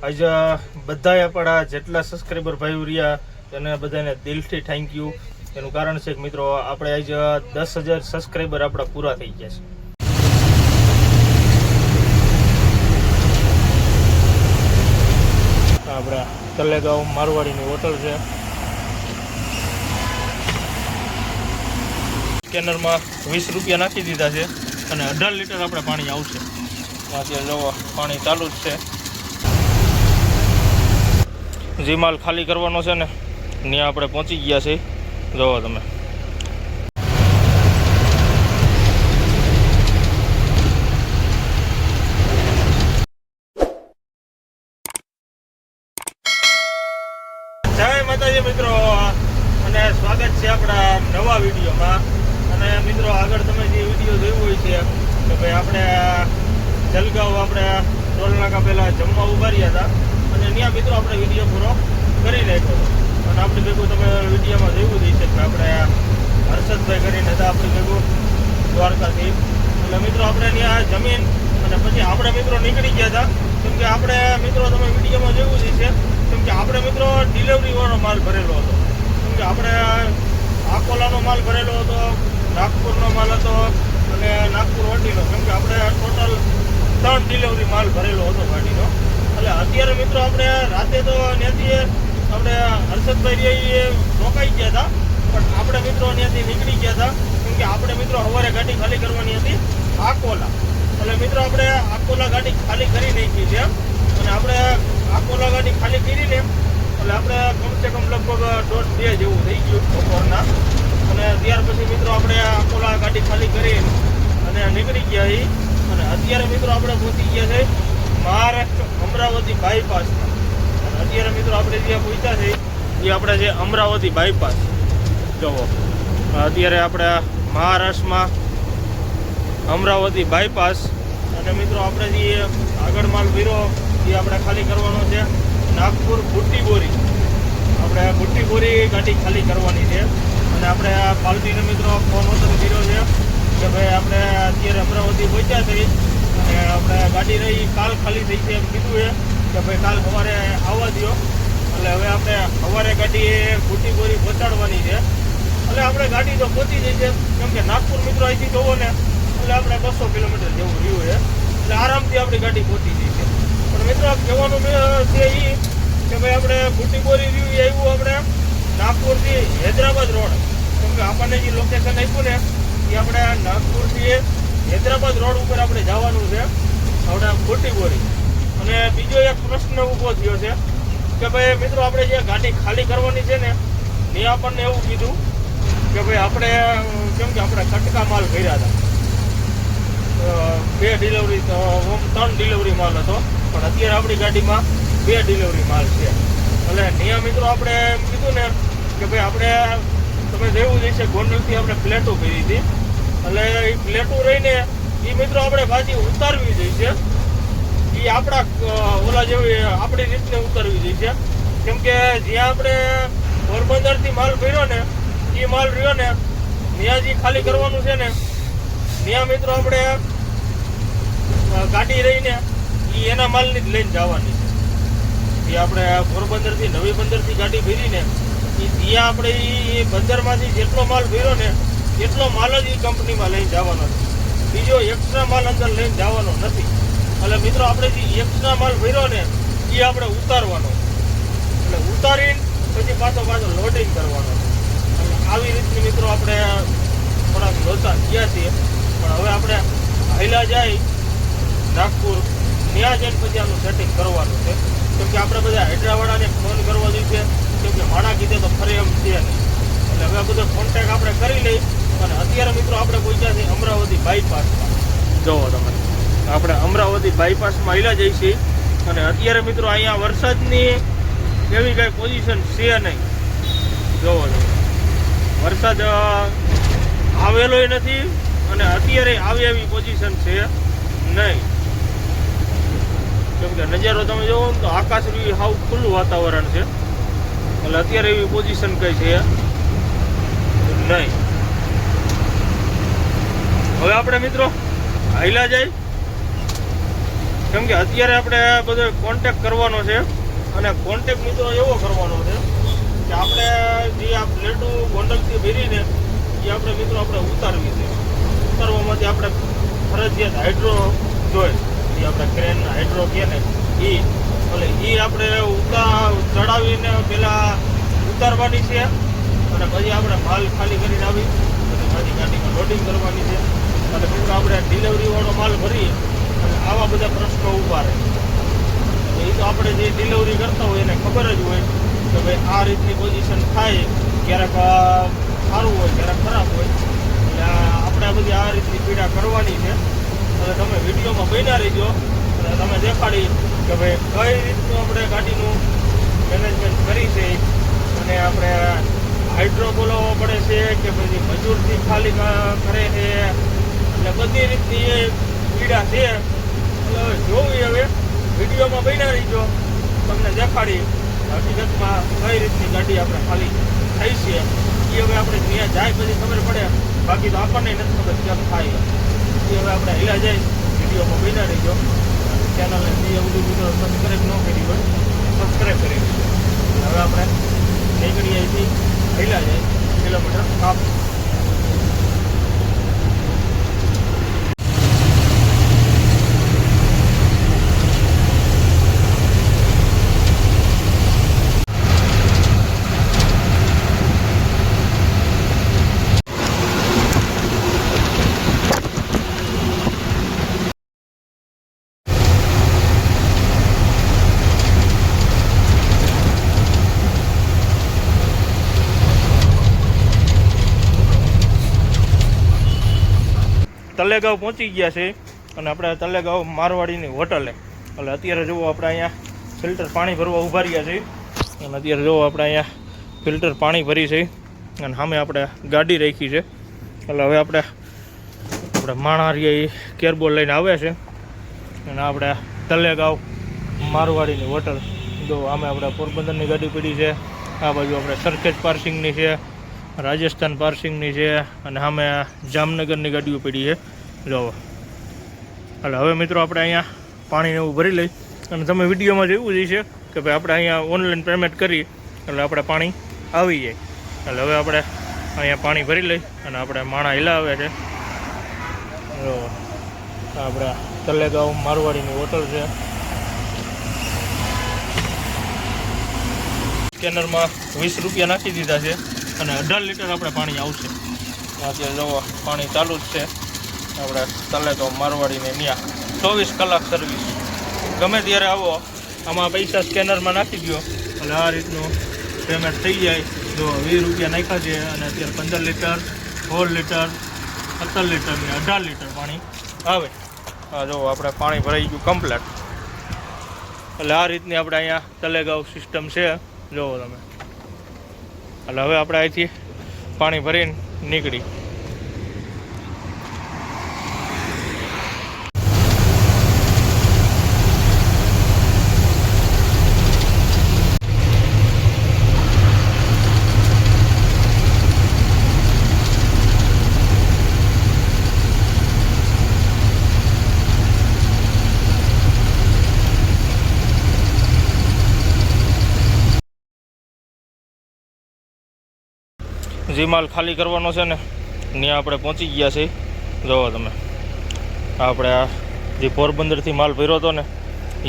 આજ બધાએ આપણા જેટલા સબસ્ક્રાઈબર ભાઈઓ રહ્યા એને બધાને દિલથી થેન્ક યુ. એનું કારણ છે કે મિત્રો આપણે આજ 10,000 સબસ્ક્રાઈબર આપણા પૂરા થઈ ગયા છે. આપણા તલેગાંવ મારવાડીની હોટલ છે. સ્કેનરમાં 20 રૂપિયા નાખી દીધા છે અને 18 લીટર આપણે પાણી આવશે. અત્યારે જો પાણી ચાલુ જ છે. જે માલ ખાલી કરવાનો છે ને ત્યાં આપણે પહોંચી ગયા છે. જોવો તમે. જય માતાજી મિત્રો, અને સ્વાગત છે આપણા નવા વિડીયોમાં. અને મિત્રો આગળ તમે જે વિડીયો જોયું હોય છે કે ભાઈ આપણે જલગાંવ આપણે ટોલ નાકા પહેલાં જમવા ઉભા રહ્યા હતા અને ત્યાં મિત્રો આપણે વિડીયો પૂરો કરી નાખ્યો હતો. અને આપણે ભેગું તમે વિડીયોમાં જોયું જ છે કે આપણે હર્ષદભાઈ કરીને હતા આપણે ભેગું દ્વારકાથી. એટલે મિત્રો આપણે ત્યાં જમીન અને પછી આપણે મિત્રો નીકળી ગયા હતા. કેમ કે આપણે મિત્રો તમે વિડીયોમાં જોયું જ છે કેમ કે આપણે મિત્રો ડિલિવરીવાળો માલ ભરેલો હતો. કેમ કે આપણે આકોલાનો માલ ભરેલો હતો, નાગપુરનો માલ હતો અને નાગપુર વાટીનો. કેમ કે આપણે ટોટલ 3 ડિલિવરી માલ ભરેલો હતો ગાડીનો. એટલે અત્યારે મિત્રો આપણે રાતે તો ત્યાંથી આપણે હર્ષદભાઈ રોકાઈ ગયા હતા, પણ આપણે મિત્રો ત્યાંથી નીકળી ગયા હતા. કેમ કે આપણે મિત્રો સવારે ગાડી ખાલી કરવાની હતી આકોલા. એટલે મિત્રો આપણે આકોલા ગાડી ખાલી કરી નાખી છે અને આપણે આકોલા ગાડી ખાલી કરીને એટલે આપણે કમસે કમ લગભગ 1.5-2 જેવું થઈ ગયું બપોરના. અને ત્યાર પછી મિત્રો આપણે આકોલા ગાડી ખાલી કરી અને નીકળી ગયા છીએ. અને અત્યારે મિત્રો આપણે પહોંચી ગયા છે મહારાષ્ટ્ર અમરાવતી બાયપાસમાં. અને અત્યારે મિત્રો આપણે જ્યાં પહોંચ્યા છે એ આપણે જે અમરાવતી બાયપાસ જુઓ. અત્યારે આપણે મહારાષ્ટ્રમાં અમરાવતી બાયપાસ. અને મિત્રો આપણે જે આગળ માલ ભીરો એ આપણે ખાલી કરવાનો છે નાગપુર બુટ્ટીબોરી. આપણે બુટ્ટીબોરી ગાડી ખાલી કરવાની છે. અને આપણે આ પાલટીને મિત્રો ફોન વતન કર્યો છે કે ભાઈ આપણે અત્યારે અમરાવતી પહોંચ્યા છીએ અને આપણે ગાડી રહી કાલ ખાલી થઈ છે એમ કીધું છે કે ભાઈ કાલ સવારે આવવા દો. એટલે હવે આપણે સવારે ગાડી બુટ્ટીબોરી પહોંચાડવાની છે. એટલે આપણે ગાડી તો પહોંચી જઈ છે. કેમ કે નાગપુર મિત્રો અહીંથી જોવો ને એટલે આપણે 200 કિલોમીટર જેવું રહ્યું છે. એટલે આરામથી આપણી ગાડી પહોંચી જઈ છે. પણ મિત્રો કહેવાનું છે એ કે ભાઈ આપણે બુટ્ટીબોરી રહ્યું એ આવ્યું આપણે નાગપુરથી હૈદરાબાદ રોડ. કેમ કે આપણને જે લોકેશન આપ્યું ને એ આપણે નાગપુરથી હૈદરાબાદ રોડ ઉપર આપણે જવાનું છે આપણે બુટ્ટીબોરી. અને બીજો એક પ્રશ્ન ઊભો થયો છે કે ભાઈ મિત્રો આપણે જે ગાડી ખાલી કરવાની છે ને એ આપણને એવું કીધું કે ભાઈ આપણે કેમ કે આપણે કટકા માલ ભર્યા હતા. 2 ડિલિવરી 3 ડિલિવરી માલ હતો, પણ અત્યારે આપણી ગાડીમાં 2 ડિલિવરી માલ છે. એટલે ત્યાં મિત્રો આપણે એમ કીધું ને કે ભાઈ આપણે તમે જોયું જ છે ગોંડલથી આપણે પ્લેટો કરી હતી. એટલે એ પ્લેટો રહીને એ મિત્રો આપણે પાછી ઉતારવી જોઈએ છે. એ આપણા ઓલા જેવી આપણી રીતને ઉતારવી જોઈએ છે. કેમ કે જ્યાં આપણે પોરબંદરથી માલ ભર્યો ને એ માલ રહ્યો ને ત્યાં જે ખાલી કરવાનું છે ને ત્યાં મિત્રો આપણે ગાડી રહીને એ એના માલની જ લઈને જવાની છે. એ આપણે પોરબંદરથી નવી બંદરથી ગાડી ભરીને એ ત્યાં આપણે એ બંદરમાંથી જેટલો માલ ભર્યો ને એટલો માલ જ એ કંપનીમાં લઈને જવાનો છે. બીજો એક્સ્ટ્રા માલ અંદર લઈને જવાનો નથી. એટલે મિત્રો આપણે જે એક્સ્ટ્રા માલ ભર્યો ને એ આપણે ઉતારવાનો. એટલે ઉતારીને પછી પાછો લોડિંગ કરવાનો. એટલે આવી રીતની મિત્રો આપણે થોડાક લોચા ગયા છીએ. પણ હવે આપણે હાઈલા જાય નાગપુર ત્યાં જઈને પછી આનું સેટિંગ કરવાનું છે. કેમ કે આપણે બધા હૈદરાબાદને ફોન કરવા જોઈએ. કેમ કે માણા કીધે તો ફરે એમ છે નહીં. એટલે હવે બધો કોન્ટેક્ટ આપણે કરી લઈ. અને અત્યારે મિત્રો આપણે પહોંચ્યા છીએ અમરાવતી બાયપાસમાં. જોવો તમે આપણે અમરાવતી બાયપાસમાં હાઈલા જઈએ છીએ. અને અત્યારે મિત્રો અહીંયા વરસાદની એવી કાંઈ પોઝિશન છે નહીં. જોવો તમે વરસાદ આવેલોય નથી અને અત્યારે આવે એવી પોઝિશન છે નહીં. કેમ કે નજારો તમે જોવો ને તો આકાશ હાવ ખુલ્લું વાતાવરણ છે. એટલે અત્યારે એવી પોઝિશન કઈ છે નહીં. હવે આપણે મિત્રો હાઈલા જાય કેમ કે અત્યારે આપણે બધો કોન્ટેક કરવાનો છે અને કોન્ટેક મિત્રો એવો કરવાનો છે કે આપણે જે આ પ્લેટો ગોંડલથી ભરીને એ આપણે મિત્રો આપણે ઉતારવી છે. ઉતારવા માટે આપણે ફરજિયાત હાઇડ્રો જોઈએ, જે આપણે ક્રેન હાઇડ્રો કહે ને એ એટલે એ આપણે ચડાવીને પહેલાં ઉતારવાની છે અને પછી આપણે માલ ખાલી કરીને આવી અને પાછી ગાડીમાં લોડિંગ કરવાની છે. અને મિત્રો આપણે ડિલિવરીવાળો માલ ભરી અને આવા બધા પ્રશ્નો ઊભા રહે. એ તો આપણે જે ડિલિવરી કરતા હોય એને ખબર જ હોય કે ભાઈ આ રીતની પોઝિશન થાય, ક્યારેક સારું હોય ક્યારેક ખરાબ હોય. એટલે આપણે બધી આ રીતની પીડા કરવાની છે. અને તમે વિડીયોમાં બન્યા રહીજો અને તમે દેખાડી કે ભાઈ કઈ રીતનું આપણે ગાડીનું મેનેજમેન્ટ કરી છે અને આપણે હાઇડ્રો બોલાવવો પડે છે કે પછી મજૂરથી ખાલી કરે છે. એટલે બધી રીતની એ પીડા છે. એટલે જોવી હવે વિડીયોમાં બન્યા રહીજો, તમને દેખાડી હકીકતમાં કઈ રીતની ગાડી આપણે ખાલી થઈ છે. એ હવે આપણે ત્યાં જાય પછી ખબર પડે, બાકી તો આપણને નથી ખબર કેમ થાય. એ હવે આપણે હિલા જાય વિડીયોમાં બન્યા રહીજો. ચેનલને જે બધું મિત્રો સબસ્ક્રાઈબ ન કરી હોય સબસ્ક્રાઈબ કરી દીધો. હવે આપણે નીકળી અહીંથી હિલા જાય કિલોમીટર કાપ. તલેગાંવ પહોંચી ગયા છે અને આપણે તલેગાંવ મારવાડીની હોટલે. એટલે અત્યારે જુઓ આપણે અહીંયા ફિલ્ટર પાણી ભરવા ઊભા રહ્યા છીએ અને અત્યારે જુઓ આપણે અહીંયા ફિલ્ટર પાણી ભરી છે અને સામે આપણે ગાડી રાખી છે. એટલે હવે આપણે માણારિયા એ કેરબોલ લઈને આવ્યા છે અને આપણે તલેગાંવ મારવાડીની હોટલ. જો આમે આપણે પોરબંદરની ગાડી પડી છે, આ બાજુ આપણે સરખેજ પાર્સિંગની છે, રાજસ્થાન પાર્સિંગની છે અને સામે જામનગરની ગાડીઓ પડી છે. જોવો એટલે હવે મિત્રો આપણે અહીંયા પાણીને એવું ભરી લઈ અને તમે વિડીયોમાં જોયું જ છે કે ભાઈ આપણે અહીંયા ઓનલાઈન પેમેન્ટ કરી એટલે આપણે પાણી આવી જાય. એટલે હવે આપણે અહીંયા પાણી ભરી લઈ અને આપણે માણા હિલાવે છે. જો આપણે તલેગાંવ મારવાડીની હોટલ છે. સ્કેનરમાં 20 રૂપિયા નાખી દીધા છે અને 18 લીટર આપણે પાણી આવશે. અત્યારે જો પાણી ચાલુ જ છે. આપણે તલેગાંવ મારવાડીને ત્યાં 24 કલાક સર્વિસ, ગમે ત્યારે આવો આમાં પૈસા સ્કેનરમાં નાખી દો એટલે આ રીતનું પેમેન્ટ થઈ જાય. જો 20 રૂપિયા નાખ્યા છે અને અત્યારે 15 લીટર 16 લીટર 17 લીટર ને 18 લીટર પાણી આવે. હા જો આપણે પાણી ભરાઈ ગયું કમ્પ્લેટ. એટલે આ રીતની આપણે અહીંયા તલેગાંવ સિસ્ટમ છે. જુઓ તમે. એટલે હવે આપણે અહીંથી પાણી ભરીને નીકળી. જે માલ ખાલી કરવાનો છે ને ત્યાં આપણે પહોંચી ગયા છે. જુઓ તમે આપણે આ જે પોરબંદરથી માલ ભર્યો હતો ને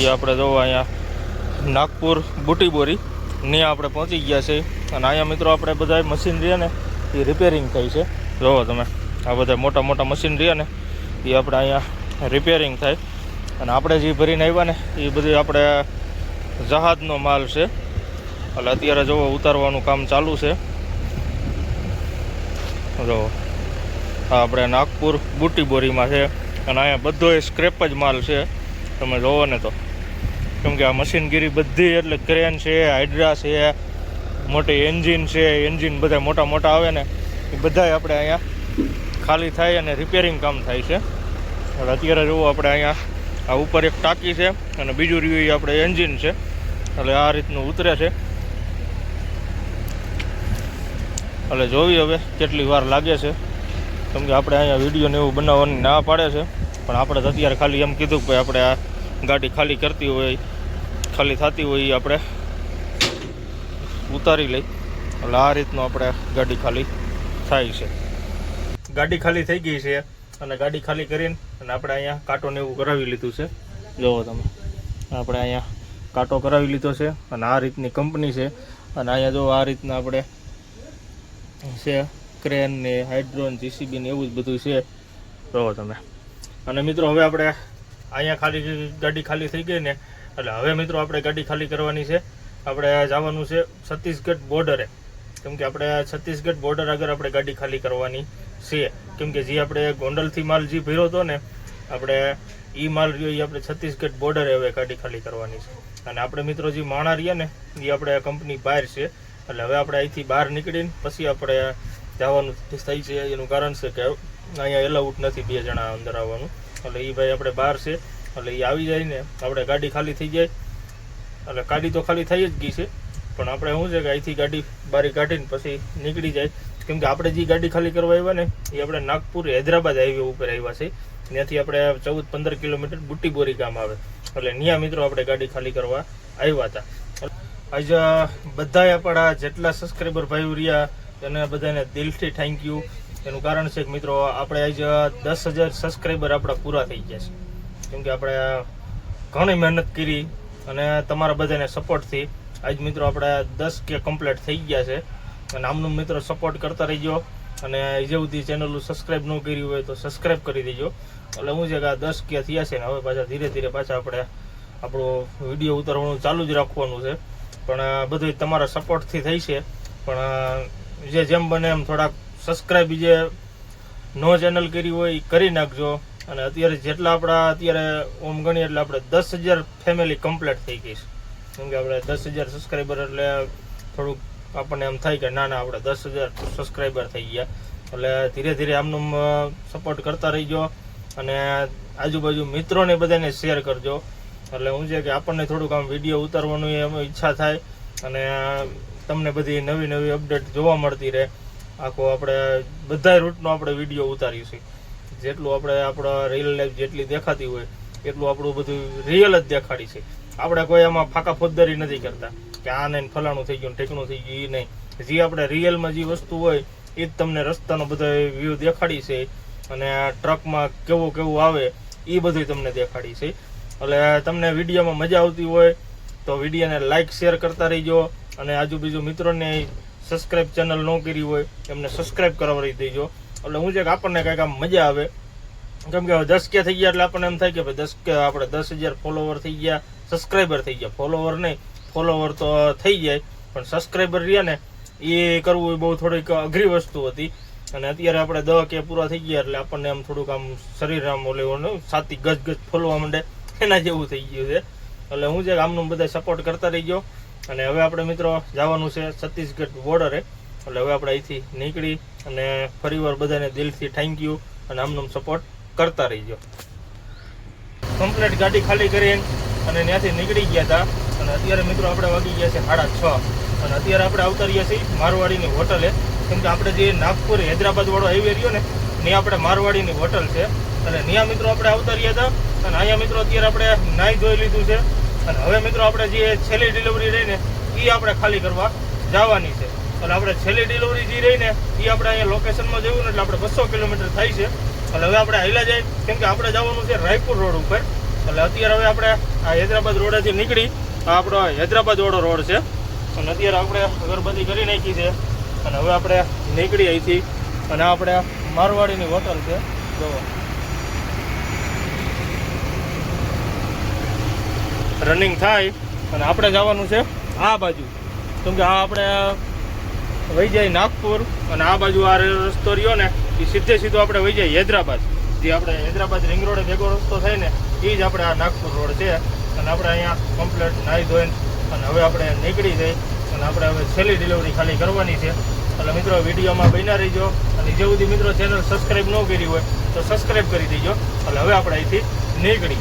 એ આપણે જુઓ અહીંયા નાગપુર બુટીબોરી ત્યાં આપણે પહોંચી ગયા છે. અને અહીંયા મિત્રો આપણે બધા મશીન રહ્યા ને એ રિપેરિંગ થાય છે. જુઓ તમે આ બધા મોટા મોટા મશીન રહ્યા ને એ આપણે અહીંયા રિપેરિંગ થાય. અને આપણે જે ભરીને આવ્યા ને એ બધું આપણે જહાજનો માલ છે. એટલે અત્યારે જુઓ ઉતારવાનું કામ ચાલુ છે. જો આ આપણે નાગપુર બુટીબોરીમાં છે અને અહીંયા બધો સ્ક્રેપ જ માલ છે. તમે જોવો ને તો કેમ કે આ મશીનગીરી બધી એટલે ક્રેન છે, હાઇડ્રા છે, મોટી એન્જિન છે, એન્જિન બધા મોટા મોટા આવે ને એ બધાય આપણે અહીંયા ખાલી થાય અને રિપેરિંગ કામ થાય છે. એટલે અત્યારે જુઓ આપણે અહીંયા આ ઉપર એક ટાંકી છે અને બીજું રહ્યું એ આપણે એન્જિન છે. એટલે આ રીતનું ઉતરે છે. એટલે જોવી હવે કેટલી વાર લાગે છે, કેમ કે આપણે અહીંયા વિડીયોને એવું બનાવવાની ના પાડે છે. પણ આપણે તો અત્યારે ખાલી એમ કીધું કે આપણે આ ગાડી ખાલી કરતી હોય ખાલી થતી હોય એ આપણે ઉતારી લઈ. એટલે આ રીતનું આપણે ગાડી ખાલી થાય છે. ગાડી ખાલી થઈ ગઈ છે અને ગાડી ખાલી કરીને અને આપણે અહીંયા કાંટો ને એવું કરાવી લીધું છે. જુઓ તમે, આપણે અહીંયા કાંટો કરાવી લીધો છે અને આ રીતની કંપની છે. અને અહીંયા જો આ રીતના આપણે છે ક્રેન ને હાઇડ્રોન જીસીબી ને એવું જ બધું છે. જુઓ તમે. અને મિત્રો હવે આપણે અહીંયા ગાડી ખાલી થઈ ગઈ ને એટલે હવે મિત્રો આપણે ગાડી ખાલી કરવાની છે. આપણે જવાનું છે છત્તીસગઢ બોર્ડરે, કેમ કે આપણે છત્તીસગઢ બોર્ડર આગળ આપણે ગાડી ખાલી કરવાની છે. કેમ કે જે આપણે ગોંડલથી માલ જે ભર્યો હતો ને આપણે એ માલ રહ્યો એ આપણે છત્તીસગઢ બોર્ડરે હવે ગાડી ખાલી કરવાની છે. અને આપણે મિત્રો જે માણા રહ્યા ને એ આપણે કંપની બહાર છે. એટલે હવે આપણે અહીંથી બહાર નીકળીને પછી આપણે જવાનું થાય છે. એનું કારણ છે કે અહીંયા એલાઉટ નથી 2 જણા અંદર આવવાનું. એટલે એ ભાઈ આપણે બહાર છે, એટલે એ આવી જાય ને આપણે ગાડી ખાલી થઈ જાય. એટલે ગાડી તો ખાલી થઈ જ ગઈ છે, પણ આપણે શું છે કે અહીંથી ગાડી બારી કાઢીને પછી નીકળી જાય. કેમ કે આપણે જે ગાડી ખાલી કરવા આવ્યા ને એ આપણે નાગપુર હૈદરાબાદ હાઈવે ઉપર આવ્યા છે. ત્યાંથી આપણે 14-15 કિલોમીટર બુટ્ટીબોરી ગામ આવે. એટલે ત્યાં મિત્રો આપણે ગાડી ખાલી કરવા આવ્યા હતા. આજે બધાએ આપણા જેટલા સબસ્ક્રાઈબર ભાઈઓ રહ્યા એને બધાને દિલથી થેન્ક યુ. એનું કારણ છે કે મિત્રો આપણે આજે 10,000 સબસ્ક્રાઈબર આપણા પૂરા થઈ ગયા છે. કેમ કે આપણે ઘણી મહેનત કરી અને તમારા બધાને સપોર્ટથી આજ મિત્રો આપણે 10K કમ્પ્લીટ થઈ ગયા છે. અને આમનું મિત્રો સપોર્ટ કરતા રહીજો. અને જે સુધી ચેનલનું સબસ્ક્રાઈબ ન કર્યું હોય તો સબસ્ક્રાઈબ કરી દેજો. એટલે હું છે કે આ 10K થયા છે ને હવે પાછા ધીરે ધીરે પાછા આપણે આપણો વિડીયો ઉતારવાનું ચાલુ જ રાખવાનું છે. પણ બધું તમારા સપોર્ટથી થઈ છે. પણ જેમ બને એમ થોડાક સબસ્ક્રાઈબ જે નો ચેનલ કરી હોય એ કરી નાખજો. અને અત્યારે જેટલા આપણા અત્યારે ઓમ ગણીએ એટલે આપણે 10,000 ફેમિલી કમ્પ્લીટ થઈ ગઈ છે. કેમ કે આપણે 10,000 સબસ્ક્રાઈબર એટલે થોડુંક આપણને એમ થાય કે ના આપણે 10,000 સબસ્ક્રાઈબર થઈ ગયા. એટલે ધીરે ધીરે આમનું સપોર્ટ કરતા રહીજો. અને આજુબાજુ મિત્રોને બધાને શેર કરજો. એટલે હું છે કે આપણને થોડુંક આમ વિડીયો ઉતારવાનું એમ ઈચ્છા થાય અને તમને બધી નવી નવી અપડેટ જોવા મળતી રહે. આખો આપણે બધા રૂટનો આપણે વિડીયો ઉતારીશું. જેટલું આપણે આપણા રિયલ લાઈફ જેટલી દેખાતી હોય એટલું આપણું બધું રિયલ જ દેખાડી છે. આપણે કોઈ આમાં ફાકા ફોજદારી નથી કરતા કે આ નહીં ફલાણું થઈ ગયું ઠેકણું થઈ ગયું એ નહીં. જે આપણે રિયલમાં જે વસ્તુ હોય એ જ તમને રસ્તાનો બધા વ્યૂ દેખાડી છે. અને ટ્રકમાં કેવું કેવું આવે એ બધું તમને દેખાડી છે. એટલે તમને વિડીયોમાં મજા આવતી હોય તો વિડીયોને લાઈક શેર કરતા રહીજો. અને આજુબાજુ મિત્રોને સબસ્ક્રાઈબ ચેનલ ન કરી હોય એમને સબસ્ક્રાઈબ કરાવી દેજો. એટલે હું છે કે આપણને કંઈક આમ મજા આવે. કેમ કે 10K થઈ ગયા એટલે આપણને એમ થાય કે ભાઈ 10K આપણે 10,000 ફોલોવર થઈ ગયા, સબસ્ક્રાઈબર થઈ ગયા. ફોલોવર નહીં, ફોલોવર તો થઈ જાય પણ સબસ્ક્રાઈબર રહ્યા ને એ કરવું એ બહુ થોડીક અઘરી વસ્તુ હતી. અને અત્યારે આપણે 10K પૂરા થઈ ગયા એટલે આપણને આમ થોડુંક આમ શરીર આમ ઓલે છાતી ગજ ફોલવા માંડે એના જેવું થઈ ગયું છે. એટલે હું છે કે આમનું બધા સપોર્ટ કરતા રહીજો. અને હવે આપણે મિત્રો જવાનું છે છત્તીસગઢ બોર્ડરે. એટલે હવે આપણે અહીંથી નીકળી અને ફરીવાર બધાને દિલથી થેન્ક યુ અને આમનું સપોર્ટ કરતા રહીજો. કમ્પ્લીટ ગાડી ખાલી કરીને અને ત્યાંથી નીકળી ગયા હતા. અને અત્યારે મિત્રો આપણે વાગી ગયા છે 6:30. અને અત્યારે આપણે આવતા રહ્યા છીએ મારવાડીની હોટલે. કેમ કે આપણે જે નાગપુર હૈદરાબાદ વાળો હાઈવે રહ્યો ને ત્યાં આપણે મારવાડીની હોટલ છે. અને ત્યાં મિત્રો આપણે આવતા રહ્યા હતા. અને અહીંયા મિત્રો અત્યારે આપણે નાહી ધોઈ લીધું છે. અને હવે મિત્રો આપણે જે છેલ્લી ડિલિવરી રહીને એ આપણે ખાલી કરવા જવાની છે. એટલે આપણે છેલ્લી ડિલિવરી જે રહીને એ આપણે અહીંયા લોકેશનમાં જવું ને એટલે આપણે 200 કિલોમીટર થાય છે. એટલે હવે આપણે હાલ્યા જાય કેમ કે આપણે જવાનું છે રાયપુર રોડ ઉપર. એટલે અત્યારે હવે આપણે આ હૈદરાબાદ રોડેથી નીકળી આ આપણો હૈદરાબાદ વાળો રોડ છે. અને અત્યારે આપણે અગરબત્તી કરી નાખી છે. અને હવે આપણે નીકળી અહીંથી અને આપણે મારવાડીની હોટલ છે જો રનિંગ થાય. અને આપણે જવાનું છે આ બાજુ કેમ કે આ આપણે વહી જાય નાગપુર અને આ બાજુ આ રસ્તો રહ્યો ને એ સીધો આપણે વહી જાય હૈદરાબાદ. જે આપણે હૈદરાબાદ રિંગ રોડે ભેગો રસ્તો થાય ને એ જ આપણે આ નાગપુર રોડ છે. અને આપણે અહીંયા કમ્પ્લીટ નાહી ધોઈને અને હવે આપણે નીકળી જઈ અને આપણે હવે છેલ્લી ડિલિવરી ખાલી કરવાની છે. એટલે મિત્રો વિડીયોમાં બન્યા રહીજો. અને જે સુધી મિત્રો ચેનલ સબસ્ક્રાઈબ ન કરી હોય તો સબસ્ક્રાઈબ કરી દેજો. એટલે હવે આપણે અહીંથી નીકળી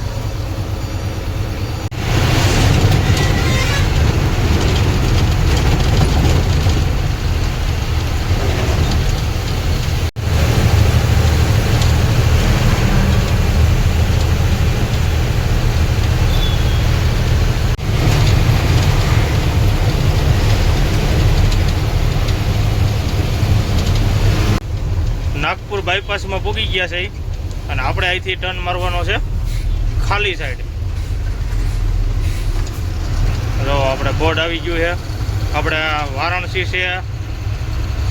બાયપાસમાં પૂગી ગયા છે અને આપણે અહીંથી ટર્ન મારવાનો છે ખાલી સાઈડ. જો આપણે બોર્ડ આવી ગયું છે. આપણે વારાણસી છે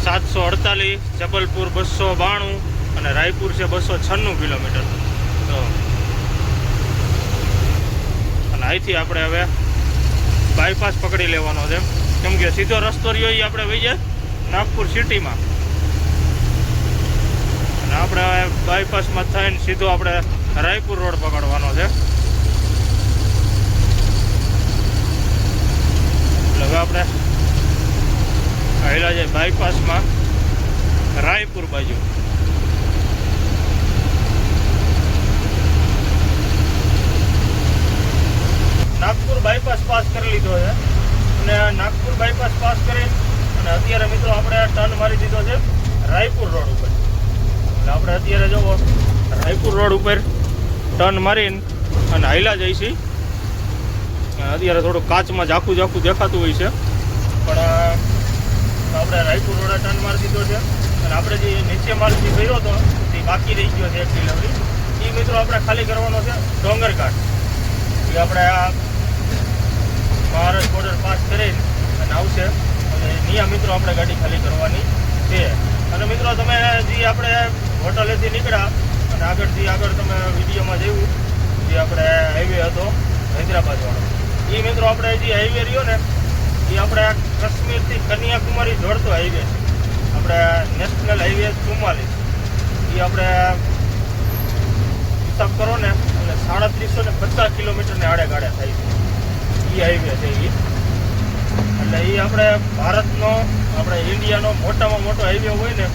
748, જબલપુર 292 અને રાયપુર છે 296 કિલોમીટર. તો અને અહીંથી આપણે હવે બાયપાસ પકડી લેવાનો છે, કેમ કે સીધો રસ્તો રહ્યો એ આપણે વહી જાય નાગપુર સિટીમાં. અને આપણે બાયપાસમાં થઈને સીધો આપણે રાયપુર રોડ પકડવાનો છે. એટલે હવે આપણે આવેલા છે બાયપાસમાં રાયપુર બાજુ. નાગપુર બાયપાસ પાસ કરી લીધો છે અને નાગપુર બાયપાસ પાસ કરી અને અત્યારે મિત્રો આપણે ટર્ન મારી દીધો છે રાયપુર રોડ ઉપર. એટલે આપણે અત્યારે જુઓ રાયપુર રોડ ઉપર ટર્ન મારીને અને હાઈલા જઈશી. અત્યારે થોડું કાચમાં ઝાખું દેખાતું હોય છે, પણ આપણે રાયપુર રોડે ટર્ન મારી દીધો છે. અને આપણે જે નીચે માલથી ભર્યો હતો તે બાકી રહી ગયો છે એક ડિલિવરી. એ મિત્રો આપણે ખાલી કરવાનો છે ડોંગરઘાટ. એ આપણે આ મહારાષ્ટ્ર બોર્ડર પાસ કરીને અને આવશે અને ત્યાં મિત્રો આપણે ગાડી ખાલી કરવાની છે. અને મિત્રો તમે જે આપણે હોટલેથી નીકળ્યા અને આગળ તમે વિડીયોમાં જોયું જે આપણે હાઈવે હતો હૈદરાબાદવાળો, એ મિત્રો આપણે જે હાઈવે રહ્યો ને એ આપણે કાશ્મીરથી કન્યાકુમારી જોડતો હાઈવે છે. આપણે નેશનલ હાઈવે 44 એ આપણે હિસાબ કરો ને એટલે 3750 કિલોમીટરને આડે ગાડે થાય છે એ હાઈવે છે. એટલે એ આપણે ભારતનો આપણે ઇન્ડિયાનો મોટામાં મોટો હાઈવે હોય ને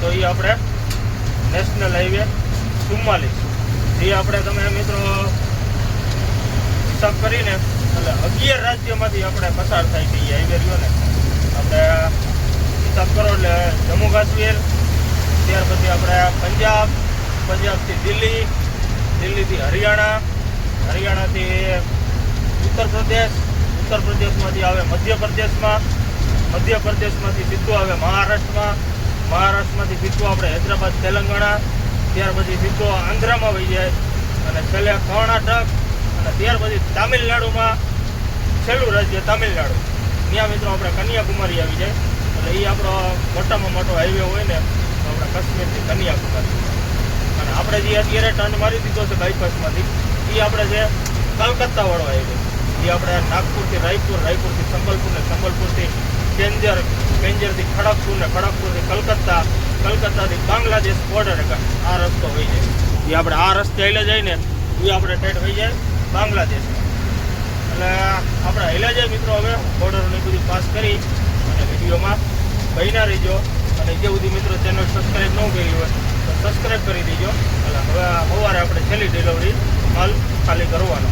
તો એ આપણે નેશનલ હાઈવે 44 જે આપણે તમે મિત્રો હિસાબ કરીને એટલે 11 રાજ્યોમાંથી આપણે પસાર થાય છે એ હાઈવે રહ્યો ને. આપણે હિસાબ કરો એટલે જમ્મુ કાશ્મીર, ત્યાર પછી આપણે પંજાબથી દિલ્હી, દિલ્હીથી હરિયાણાથી ઉત્તર પ્રદેશમાંથી આવે મધ્યપ્રદેશમાંથી સીધું આવે મહારાષ્ટ્રમાંથી સીધું આપણે હૈદરાબાદ તેલંગાણા, ત્યાર પછી સીધો આંધ્રામાં વહી જાય અને છેલ્લે કર્ણાટક અને ત્યાર પછી તામિલનાડુમાં છેલ્લું રાજ્ય તામિલનાડુ. ત્યાં મિત્રો આપણે કન્યાકુમારી આવી જાય. એટલે એ આપણો મોટામાં મોટો હાઈવે હોય ને તો આપણે કાશ્મીરથી કન્યાકુમારી. અને આપણે જે અત્યારે ટર્ન મારી દીધો છે બાયપાસમાંથી એ આપણે છે કલકત્તાવાળો હાઈવે. એ આપણે નાગપુરથી રાયપુર, રાયપુરથી સંબલપુર ને સંબલપુરથી પેંજરથી ખડગપુર ને ખડગપુરથી કલકત્તાથી બાંગ્લાદેશ બોર્ડર આ રસ્તો હોય જાય. એ આપણે આ રસ્તે હાઈલે જાય ને એ આપણે ટેટ થઈ જાય બાંગ્લાદેશમાં. એટલે આપણે હાઈલા જાય મિત્રો હવે બોર્ડરની બધી પાસ કરી અને વિડીયોમાં બન્યા રહીજો. અને જે સુધી મિત્રો ચેનલ સબસ્ક્રાઈબ ન કરી હોય તો સબસ્ક્રાઈબ કરી દેજો. એટલે હવે સવારે આપણે છેલ્લી ડિલિવરી માલ ખાલી કરવાનો.